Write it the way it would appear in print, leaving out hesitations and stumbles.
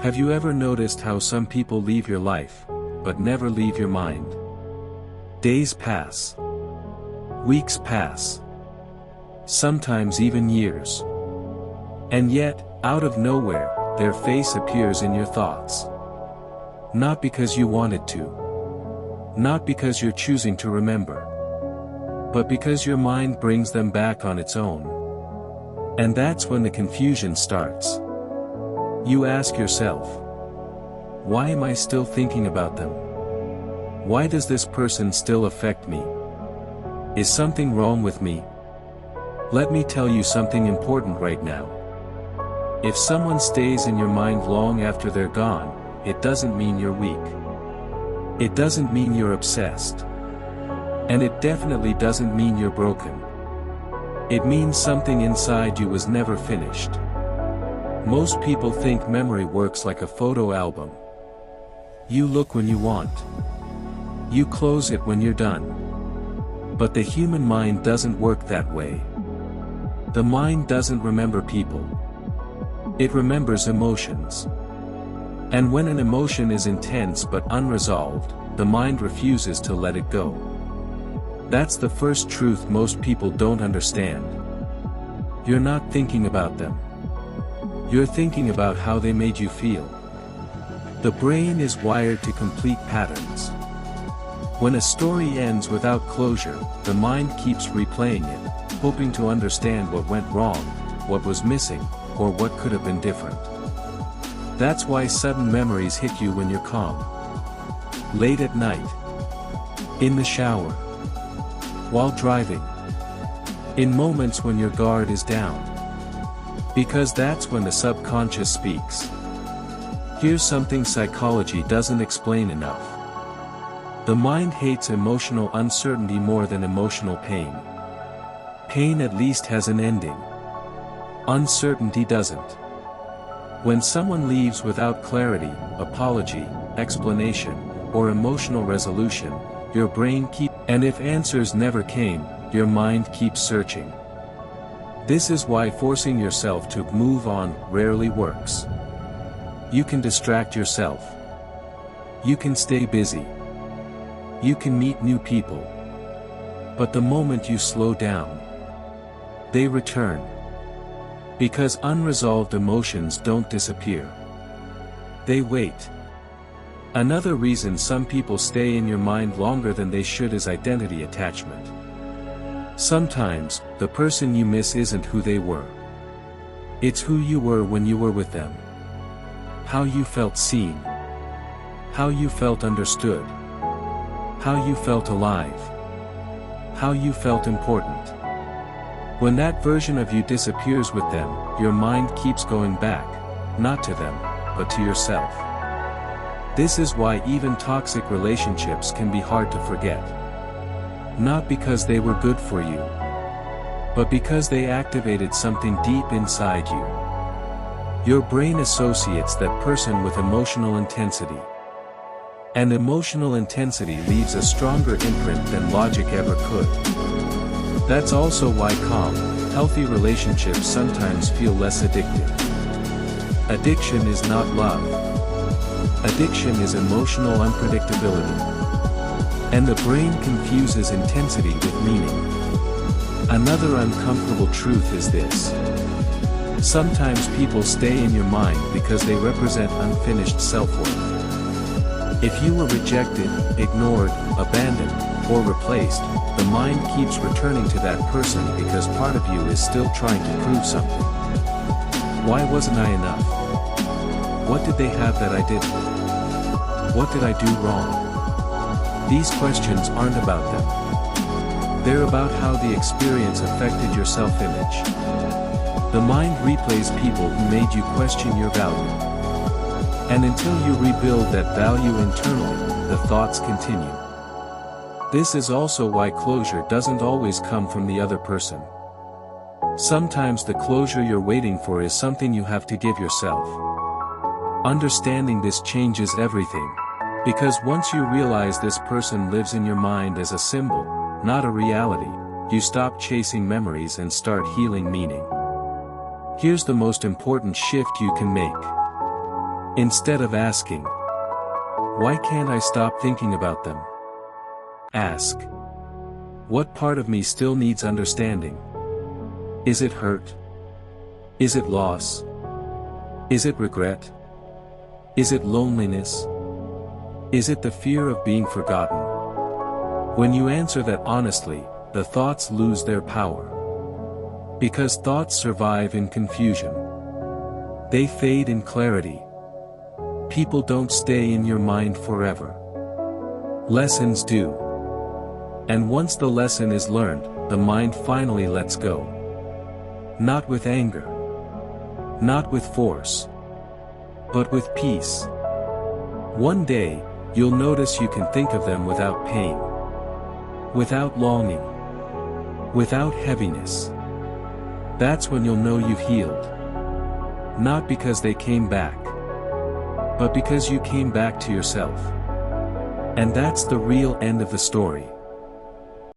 Have you ever noticed how some people leave your life, but never leave your mind? Days pass. Weeks pass. Sometimes even years. And yet, out of nowhere, their face appears in your thoughts. Not because you wanted to. Not because you're choosing to remember. But because your mind brings them back on its own. And that's when the confusion starts. You ask yourself, why am I still thinking about them? Why does this person still affect me? Is something wrong with me? Let me tell you something important right now. If someone stays in your mind long after they're gone, it doesn't mean you're weak. It doesn't mean you're obsessed. And it definitely doesn't mean you're broken. It means something inside you was never finished. Most people think memory works like a photo album. You look when you want. You close it when you're done. But the human mind doesn't work that way. The mind doesn't remember people. It remembers emotions. And when an emotion is intense but unresolved, the mind refuses to let it go. That's the first truth most people don't understand. You're not thinking about them. You're thinking about how they made you feel. The brain is wired to complete patterns. When a story ends without closure, the mind keeps replaying it, hoping to understand what went wrong, what was missing, or what could have been different. That's why sudden memories hit you when you're calm. Late at night. In the shower. While driving. In moments when your guard is down. Because that's when the subconscious speaks. Here's something psychology doesn't explain enough. The mind hates emotional uncertainty more than emotional pain. Pain at least has an ending. Uncertainty doesn't. When someone leaves without clarity, apology, explanation, or emotional resolution, your brain keeps, and if answers never came, your mind keeps searching. This is why forcing yourself to move on rarely works. You can distract yourself. You can stay busy. You can meet new people. But the moment you slow down, they return. Because unresolved emotions don't disappear. They wait. Another reason some people stay in your mind longer than they should is identity attachment. Sometimes, the person you miss isn't who they were. It's who you were when you were with them. How you felt seen. How you felt understood. How you felt alive. How you felt important. When that version of you disappears with them, your mind keeps going back, not to them, but to yourself. This is why even toxic relationships can be hard to forget. Not because they were good for you, but because they activated something deep inside you. Your brain associates that person with emotional intensity. And emotional intensity leaves a stronger imprint than logic ever could. That's also why calm, healthy relationships sometimes feel less addictive. Addiction is not love. Addiction is emotional unpredictability. And the brain confuses intensity with meaning. Another uncomfortable truth is this. Sometimes people stay in your mind because they represent unfinished self-worth. If you were rejected, ignored, abandoned, or replaced, the mind keeps returning to that person because part of you is still trying to prove something. Why wasn't I enough? What did they have that I didn't? What did I do wrong? These questions aren't about them. They're about how the experience affected your self-image. The mind replays people who made you question your value. And until you rebuild that value internally, the thoughts continue. This is also why closure doesn't always come from the other person. Sometimes the closure you're waiting for is something you have to give yourself. Understanding this changes everything. Because once you realize this person lives in your mind as a symbol, not a reality, you stop chasing memories and start healing meaning. Here's the most important shift you can make. Instead of asking, why can't I stop thinking about them? Ask, what part of me still needs understanding? Is it hurt? Is it loss? Is it regret? Is it loneliness? Is it the fear of being forgotten? When you answer that honestly, the thoughts lose their power. Because thoughts survive in confusion. They fade in clarity. People don't stay in your mind forever. Lessons do. And once the lesson is learned, the mind finally lets go. Not with anger. Not with force. But with peace. One day, you'll notice you can think of them without pain. Without longing. Without heaviness. That's when you'll know you've healed. Not because they came back. But because you came back to yourself. And that's the real end of the story.